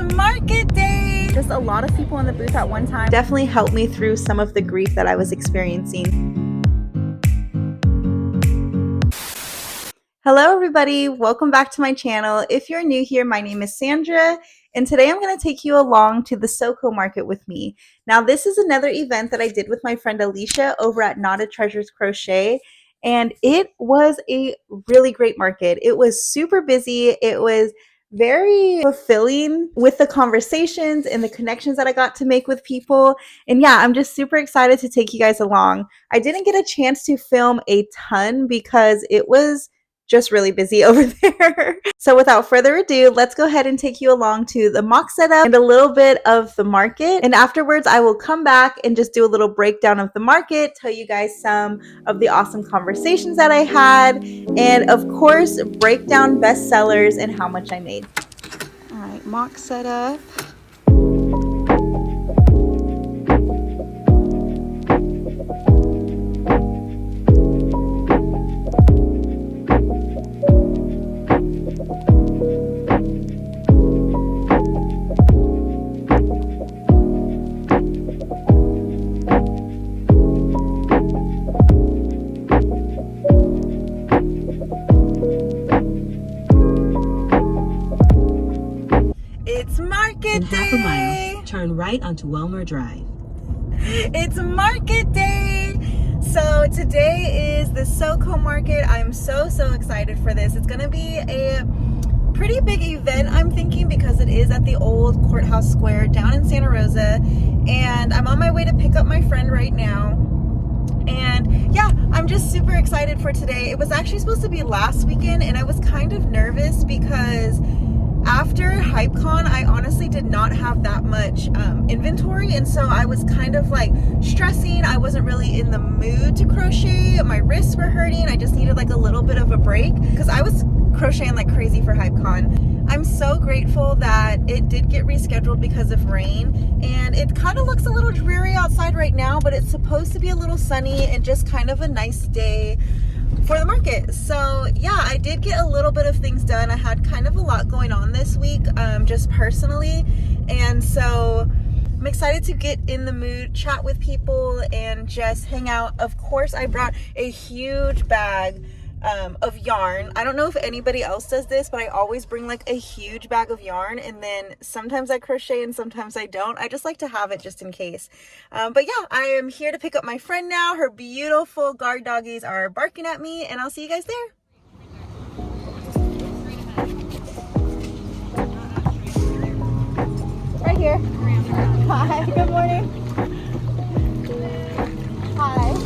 It's market day! Just a lot of people in the booth at one time definitely helped me through some of the grief that I was experiencing. Hello everybody, welcome back to my channel. If you're new here, my name is Sandra, and today I'm going to take you along to the SoCo market with me. Now this is another event that I did with my friend Alicia over at Knotted Treasures Crochet, and it was a really great market. It was super busy. It was very fulfilling with the conversations and the connections that I got to make with people. And yeah, I'm just super excited to take you guys along. I didn't get a chance to film a ton because it was just really busy over there. So without further ado, let's go ahead and take you along to the mock setup and a little bit of the market. And afterwards, I will come back and just do a little breakdown of the market, tell you guys some of the awesome conversations that I had, and of course, break down best sellers and how much I made. All right, mock setup. It's market In day! half a mile, turn right onto Welmer Drive. It's market day! So today is the SoCo market. I'm so excited for this. It's gonna be a pretty big event, I'm thinking, because it is at the old courthouse square down in Santa Rosa, and I'm on my way to pick up my friend right now. And yeah, I'm just super excited for today. It was actually supposed to be last weekend, and I was kind of nervous because after HypeCon, I honestly did not have that much inventory, and so I was kind of like stressing. I wasn't really in the mood to crochet. My wrists were hurting. I just needed like a little bit of a break because I was crocheting like crazy for HypeCon. I'm so grateful that it did get rescheduled because of rain, and it kind of looks a little dreary outside right now, but it's supposed to be a little sunny and just kind of a nice day for the market. So yeah, I did get a little bit of things done. I had kind of a lot going on this week, just personally, and so I'm excited to get in the mood, chat with people, and just hang out. Of course, I brought a huge bag of yarn. I don't know if anybody else does this, but I always bring like a huge bag of yarn, and then sometimes I crochet and sometimes I don't. I just like to have it just in case. But yeah, I am here to pick up my friend now. Her beautiful guard doggies are barking at me, and I'll see you guys there. Right here. Hi, good morning. Hi.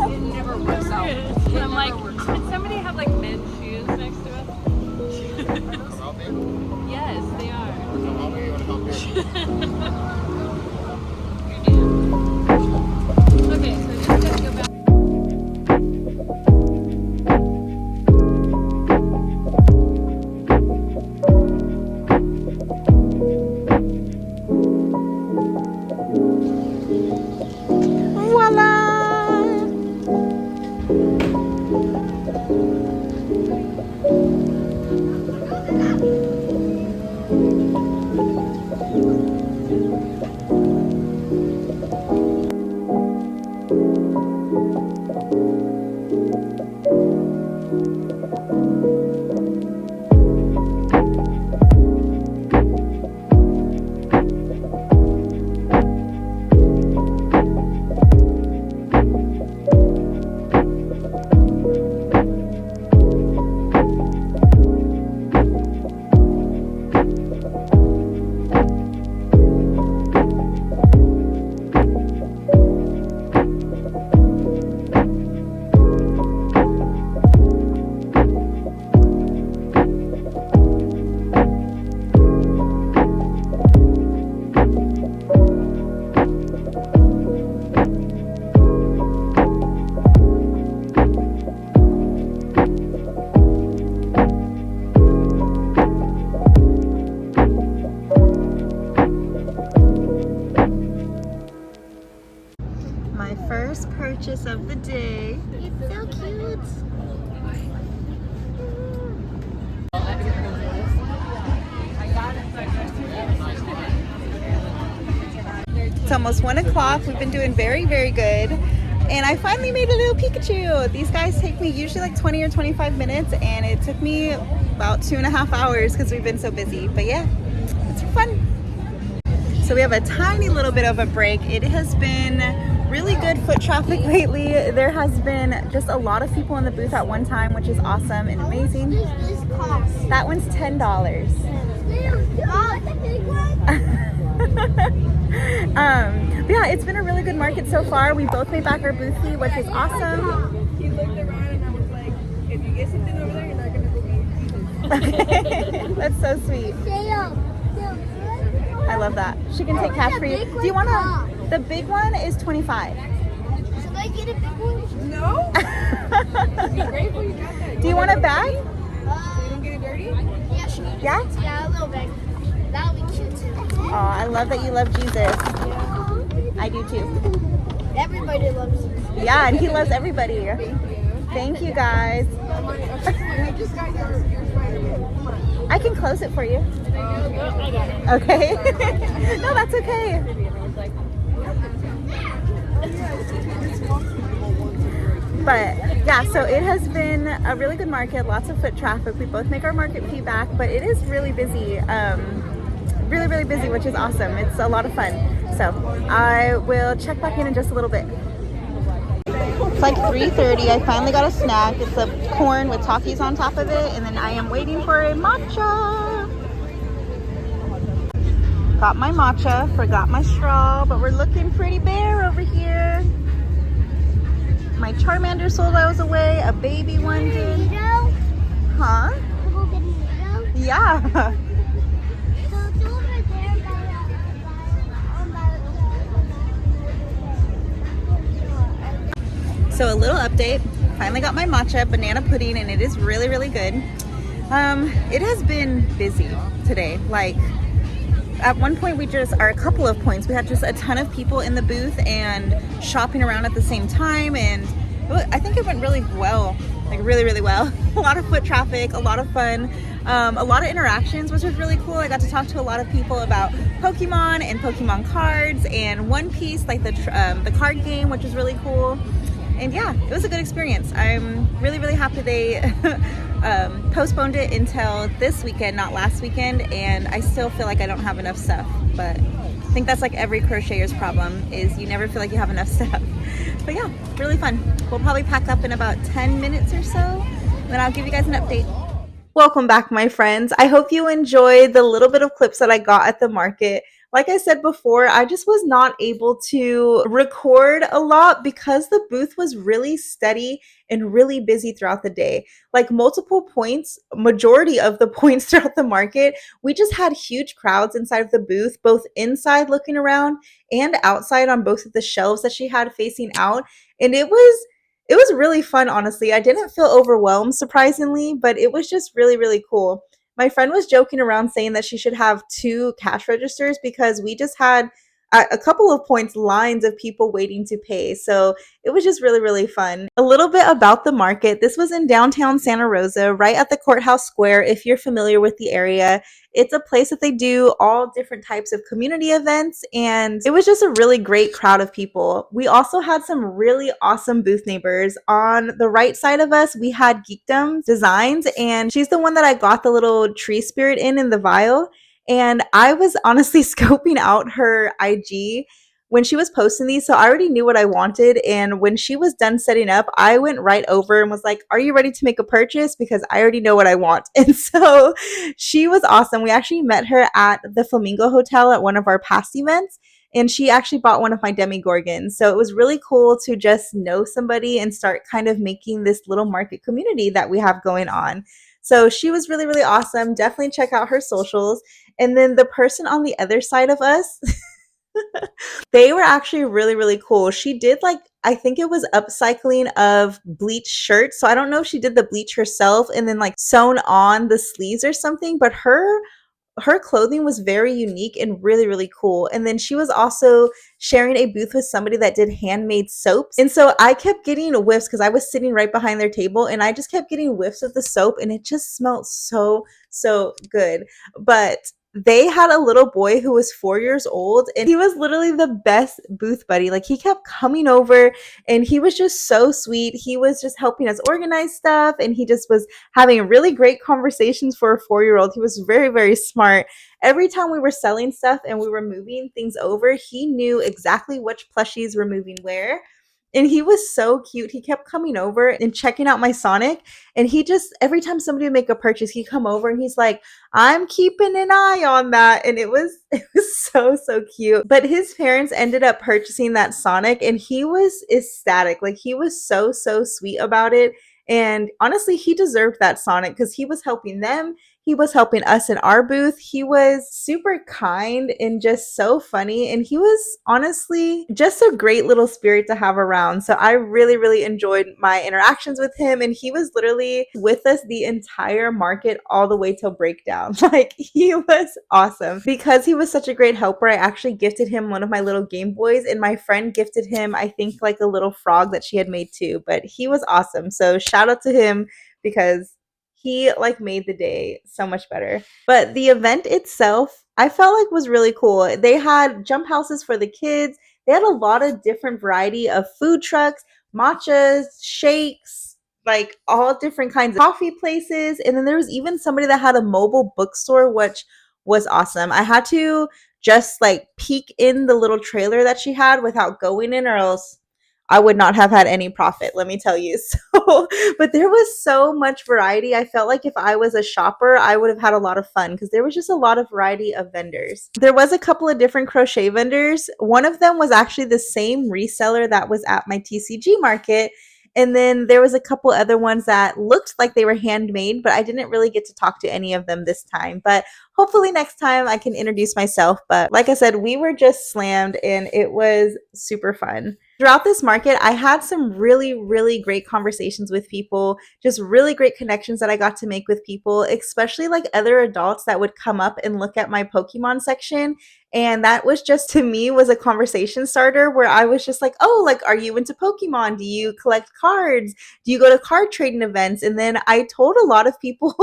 It never works out. I'm like, did somebody have like men's shoes next to us? Yes, they are. Okay, so just gotta go back. It's almost 1 o'clock. We've been doing very, very good. And I finally made a little Pikachu. These guys take me usually like 20 or 25 minutes, and it took me about 2.5 hours because we've been so busy. But yeah, it's fun. So we have a tiny little bit of a break. It has been really good foot traffic lately. There has been just a lot of people in the booth at one time, which is awesome and amazing. That one's $10. But yeah, it's been a really good market so far. We both made back our booth fee, which is awesome. He looked around and I was like, if you get something over there, you're not gonna go eat. Okay. That's so sweet. I love that. She can take cash for you. Do you want to? The big one is 25. Should I get a big one? No. Be grateful you got that. Do you want a bag? So you don't get it dirty? Yeah, sure. Yeah? Yeah, a little bag. That'll be cute too. Oh, I love that you love Jesus. I do too. Everybody loves you. Yeah, and he loves everybody. Thank you guys. I just got your Spider-Man. Come on. I can close it for you. Okay. No, that's okay. But yeah, so it has been a really good market, lots of foot traffic. We both make our market fee back, but it is really busy. Really, really busy, which is awesome. It's a lot of fun. So I will check back in just a little bit. It's like 3:30. I finally got a snack. It's a corn with Takis on top of it, and then I am waiting for a matcha. Got my matcha, forgot my straw, but we're looking pretty bare over here. My Charmander sold while I was away. A baby one did. Huh? Yeah. So a little update. Finally got my matcha banana pudding, and it is really, really good. It has been busy today. Like at one point or a couple of points, we had just a ton of people in the booth and shopping around at the same time, and I think it went really well, like really, really well. A lot of foot traffic, a lot of fun, a lot of interactions, which was really cool. I got to talk to a lot of people about Pokemon and Pokemon cards and One Piece, like the card game, which was really cool. And yeah, it was a good experience. I'm really, really happy they postponed it until this weekend, not last weekend, and I still feel like I don't have enough stuff. But I think that's like every crocheter's problem, is you never feel like you have enough stuff. But yeah, really fun. We'll probably pack up in about 10 minutes or so, and then I'll give you guys an update. Welcome back, my friends. I hope you enjoyed the little bit of clips that I got at the market. Like I said before, I just was not able to record a lot because the booth was really steady and really busy throughout the day. Like multiple points, majority of the points throughout the market, we just had huge crowds inside of the booth, both inside looking around and outside on both of the shelves that she had facing out. And it was really fun, honestly. I didn't feel overwhelmed, surprisingly, but it was just really, really cool. My friend was joking around saying that she should have 2 cash registers because we just had a couple of points lines of people waiting to pay. So it was just really, really fun. A little bit about the market. This was in downtown Santa Rosa, right at the courthouse square. If you're familiar with the area, it's a place that they do all different types of community events, and it was just a really great crowd of people. We also had some really awesome booth neighbors. On the right side of us, we had Geekdom Designs, and she's the one that I got the little tree spirit in the vial. And I was honestly scoping out her IG when she was posting these, so I already knew what I wanted. And when she was done setting up, I went right over and was like, are you ready to make a purchase? Because I already know what I want. And so she was awesome. We actually met her at the Flamingo Hotel at one of our past events, and she actually bought one of my Demigorgons. So it was really cool to just know somebody and start kind of making this little market community that we have going on. So she was really, really awesome. Definitely check out her socials. And then the person on the other side of us, they were actually really, really cool. She did I think it was upcycling of bleach shirts. So I don't know if she did the bleach herself and then sewn on the sleeves or something, but her clothing was very unique and really, really cool. And then she was also sharing a booth with somebody that did handmade soaps. And so I kept getting whiffs because I was sitting right behind their table, and I just kept getting whiffs of the soap, and it just smelled so, so good. But they had a little boy who was 4 years old, and he was literally the best booth buddy. Like, he kept coming over and he was just so sweet. He was just helping us organize stuff, and he just was having really great conversations for a 4-year-old. He was very, very smart. Every time we were selling stuff and we were moving things over, he knew exactly which plushies were moving where. And he was so cute. He kept coming over and checking out my Sonic. And he just, every time somebody would make a purchase, he'd come over and he's like, I'm keeping an eye on that. And it was it was so cute. But his parents ended up purchasing that Sonic, and he was ecstatic. Like, he was so sweet about it. And honestly, he deserved that Sonic because he was helping them. He was helping us in our booth. He was super kind and just so funny. And he was honestly just a great little spirit to have around. So I really enjoyed my interactions with him. And he was literally with us the entire market all the way till breakdown. Like, he was awesome. Because he was such a great helper, I actually gifted him one of my little Game Boys. And my friend gifted him, I think, like a little frog that she had made too. But he was awesome. So shout out to him because he like made the day so much better. But the event itself, I felt like was really cool. They had jump houses for the kids. They had a lot of different variety of food trucks, matchas, shakes, like all different kinds of coffee places. And then there was even somebody that had a mobile bookstore, which was awesome. I had to just like peek in the little trailer that she had without going in, or else I would not have had any profit, let me tell you. So, but there was so much variety. I felt like if I was a shopper, I would have had a lot of fun because there was just a lot of variety of vendors. There was a couple of different crochet vendors. One of them was actually the same reseller that was at my TCG market. And then there was a couple other ones that looked like they were handmade, but I didn't really get to talk to any of them this time. But hopefully next time I can introduce myself. But like I said, we were just slammed and it was super fun. Throughout this market, I had some really great conversations with people, just really great connections that I got to make with people, especially like other adults that would come up and look at my Pokemon section. And that was just, to me, was a conversation starter where I was just like, oh, like, are you into Pokemon? Do you collect cards? Do you go to card trading events? And then I told a lot of people,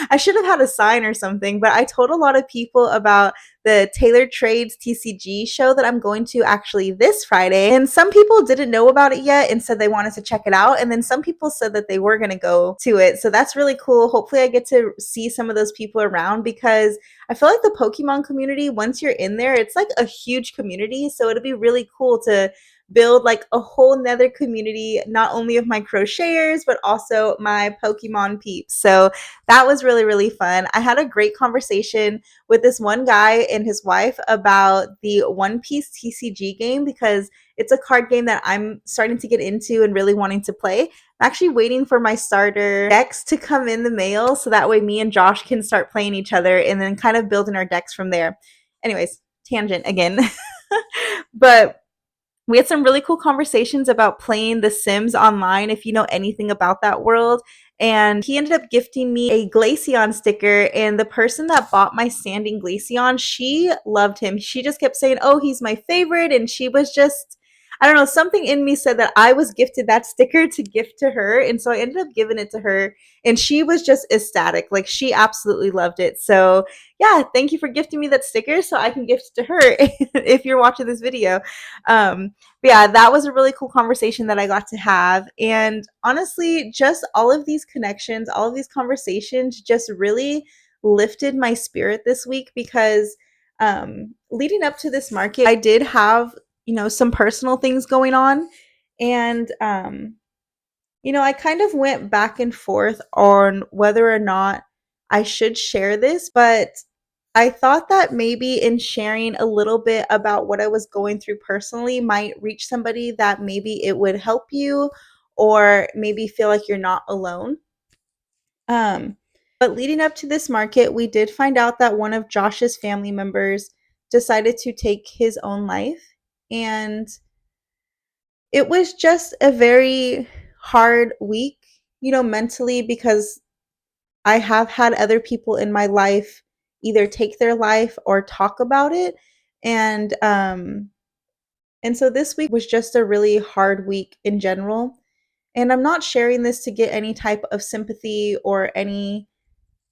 I should have had a sign or something, but I told a lot of people about the Tailored Trades TCG show that I'm going to actually this Friday. And some people didn't know about it yet and said they wanted to check it out. And then some people said that they were going to go to it. So that's really cool. Hopefully I get to see some of those people around because I feel like the Pokemon community, once you're in there, it's like a huge community. So it'd be really cool to build like a whole nother community, not only of my crocheters, but also my Pokemon peeps. So that was really fun. I had a great conversation with this one guy and his wife about the One Piece TCG game because it's a card game that I'm starting to get into and really wanting to play. I'm actually waiting for my starter decks to come in the mail so that way me and Josh can start playing each other and then kind of building our decks from there. Anyways, tangent again. But we had some really cool conversations about playing The Sims online, if you know anything about that world. And he ended up gifting me a Glaceon sticker. And the person that bought my standing Glaceon, she loved him. She just kept saying, oh, he's my favorite. And she was just, I don't know, something in me said that I was gifted that sticker to gift to her. And so I ended up giving it to her. And she was just ecstatic. Like, she absolutely loved it. So yeah, thank you for gifting me that sticker so I can gift it to her if you're watching this video. But yeah, that was a really cool conversation that I got to have. And honestly, just all of these connections, all of these conversations just really lifted my spirit this week because leading up to this market, I did have, some personal things going on. And, I kind of went back and forth on whether or not I should share this, but I thought that maybe in sharing a little bit about what I was going through personally might reach somebody that maybe it would help you or maybe feel like you're not alone. Um, but leading up to this market, we did find out that one of Josh's family members decided to take his own life. And it was just a very hard week, mentally, because I have had other people in my life either take their life or talk about it. And so this week was just a really hard week in general. And I'm not sharing this to get any type of sympathy or any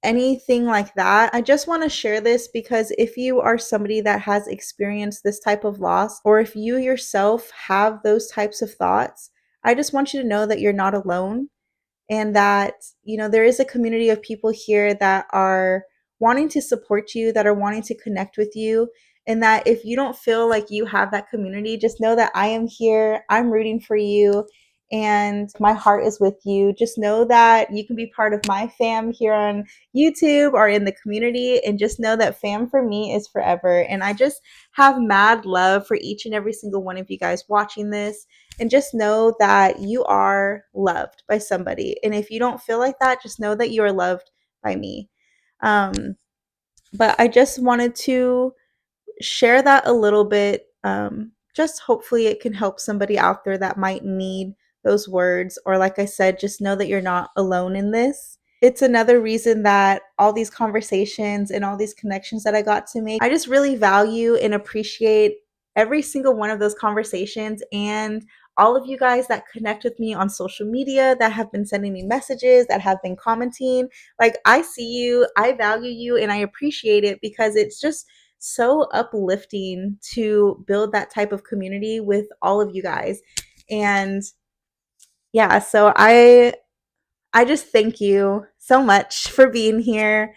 anything like that. I just want to share this because if you are somebody that has experienced this type of loss, or if you yourself have those types of thoughts, I just want you to know that you're not alone, and that there is a community of people here that are wanting to support you, that are wanting to connect with you, and that if you don't feel like you have that community, just know that I am here, I'm rooting for you, and my heart is with you. Just know that you can be part of my fam here on YouTube or in the community, and just know that fam for me is forever. And I just have mad love for each and every single one of you guys watching this, and just know that you are loved by somebody. And if you don't feel like that, just know that you are loved by me. But I just wanted to share that a little bit. Just hopefully it can help somebody out there that might need those words. Or, like I said, just know that you're not alone in this. It's another reason that all these conversations and all these connections that I got to make, I just really value and appreciate every single one of those conversations, and all of you guys that connect with me on social media, that have been sending me messages, that have been commenting. Like, I see you, I value you, and I appreciate it, because it's just so uplifting to build that type of community with all of you guys. And yeah, so I just thank you so much for being here,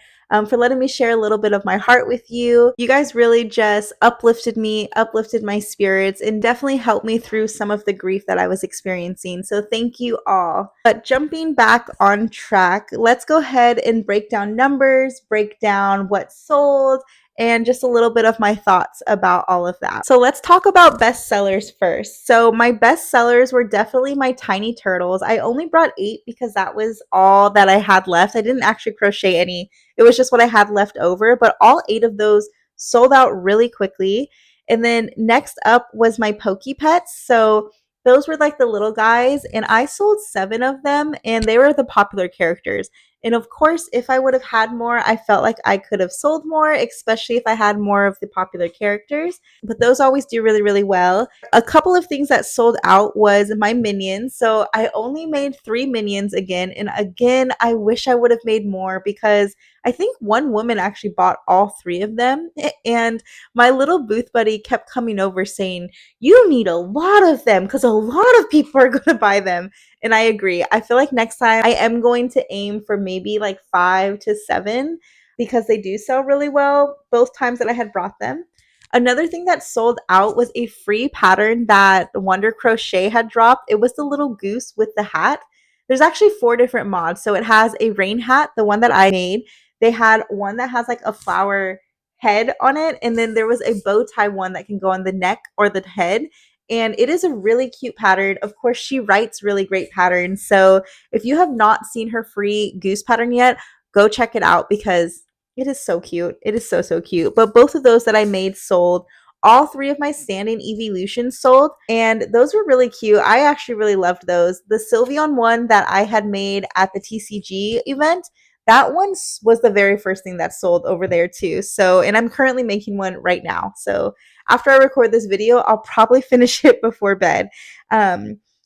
for letting me share a little bit of my heart with you. You guys really just uplifted me, uplifted my spirits, and definitely helped me through some of the grief that I was experiencing. So thank you all. But jumping back on track, let's go ahead and break down numbers, break down what sold, and just a little bit of my thoughts about all of that. So let's talk about best sellers first. So my best sellers were definitely my tiny turtles. I only brought 8 because that was all that I had left. I didn't actually crochet any. It was just what I had left over, but all 8 of those sold out really quickly. And then next up was my Pokey Pets. So those were like the little guys, and I sold 7 of them, and they were the popular characters. And of course, if I would have had more, I felt like I could have sold more, especially if I had more of the popular characters. But those always do really, really well. A couple of things that sold out was my minions. So I only made 3 minions again. And again, I wish I would have made more, because I think one woman actually bought all 3 of them. And my little booth buddy kept coming over saying, "You need a lot of them, because a lot of people are going to buy them." And I agree. I feel like next time I am going to aim for maybe like 5 to 7, because they do sell really well both times that I had brought them. Another thing that sold out was a free pattern that Wonder Crochet had dropped. It was the little goose with the hat. There's actually 4 different mods. So it has a rain hat, the one that I made. They had one that has like a flower head on it. And then there was a bow tie one that can go on the neck or the head. And it is a really cute pattern. Of course, she writes really great patterns. So if you have not seen her free goose pattern yet, go check it out, because it is so cute. It is so, so cute. But both of those that I made sold. All 3 of my standing evolutions sold, and those were really cute. I actually really loved those. The Sylveon one that I had made at the TCG event, that one was the very first thing that sold over there too. So, and I'm currently making one right now. So after I record this video, I'll probably finish it before bed.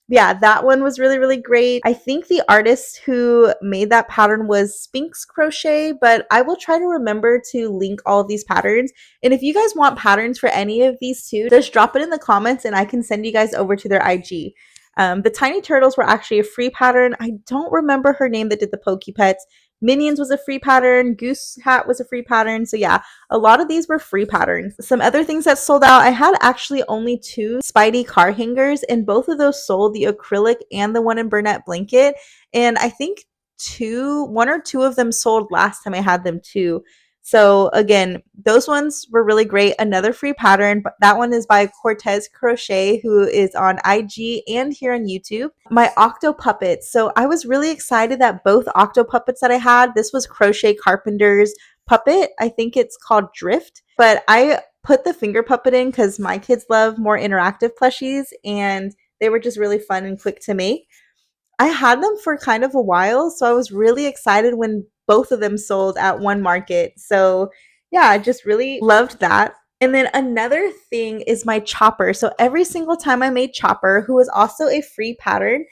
Yeah, that one was really, really great. I think the artist who made that pattern was Spinks Crochet, but I will try to remember to link all of these patterns. And if you guys want patterns for any of these too, just drop it in the comments and I can send you guys over to their IG. The Tiny Turtles were actually a free pattern. I don't remember her name that did the Pokey Pets. Minions was a free pattern. Goose Hat was a free pattern. So yeah, a lot of these were free patterns. Some other things that sold out, I had actually only 2 Spidey car hangers, and both of those sold, the acrylic and the one in Burnett blanket. And I think 1 or 2 of them sold last time I had them too. So again, those ones were really great. Another free pattern, but that one is by Cortez Crochet, who is on IG and here on YouTube. My Octo Puppets. So I was really excited that both Octo Puppets that I had, this was Crochet Carpenter's puppet. I think it's called Drift, but I put the finger puppet in because my kids love more interactive plushies, and they were just really fun and quick to make. I had them for kind of a while, so I was really excited when both of them sold at one market. So yeah, I just really loved that. And then another thing is my Chopper. So every single time I made Chopper, who was also a free pattern,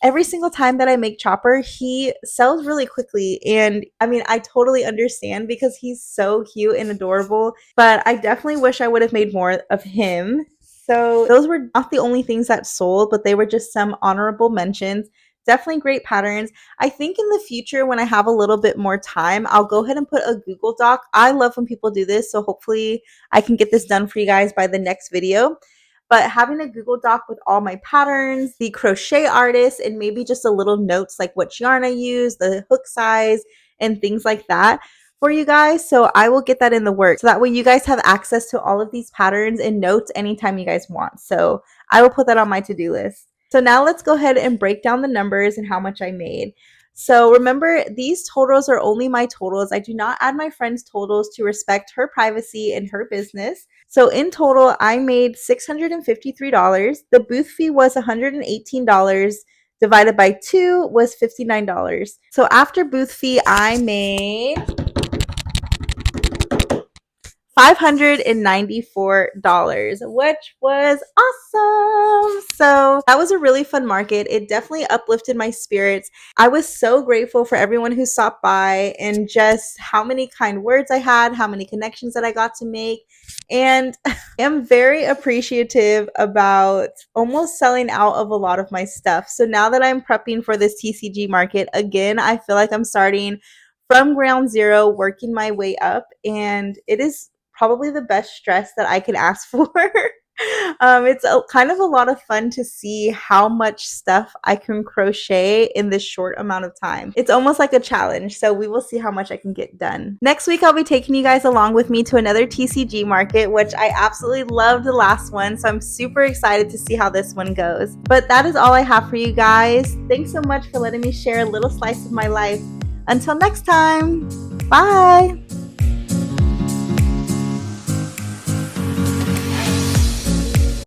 every single time that I make Chopper, he sells really quickly. And I mean, I totally understand because he's so cute and adorable, but I definitely wish I would have made more of him. So those were not the only things that sold, but they were just some honorable mentions. Definitely great patterns. I think in the future, when I have a little bit more time, I'll go ahead and put a Google Doc. I love when people do this, so hopefully I can get this done for you guys by the next video. But having a Google Doc with all my patterns, the crochet artists, and maybe just a little notes like what yarn I use, the hook size, and things like that for you guys. So I will get that in the works. So that way you guys have access to all of these patterns and notes anytime you guys want. So I will put that on my to-do list. So now let's go ahead and break down the numbers and how much I made. So remember, these totals are only my totals. I do not add my friend's totals to respect her privacy and her business. So in total, I made $653. The booth fee was $118. Divided by 2 was $59. So after booth fee, I made $594, which was awesome. So that was a really fun market. It definitely uplifted my spirits. I was so grateful for everyone who stopped by and just how many kind words I had, how many connections that I got to make. And I'm very appreciative about almost selling out of a lot of my stuff. So now that I'm prepping for this TCG market, again, I feel like I'm starting from ground zero, working my way up, and it is probably the best stress that I could ask for. It's kind of a lot of fun to see how much stuff I can crochet in this short amount of time. It's almost like a challenge, so we will see how much I can get done. Next week, I'll be taking you guys along with me to another TCG market, which I absolutely loved the last one, so I'm super excited to see how this one goes. But that is all I have for you guys. Thanks so much for letting me share a little slice of my life. Until next time, bye!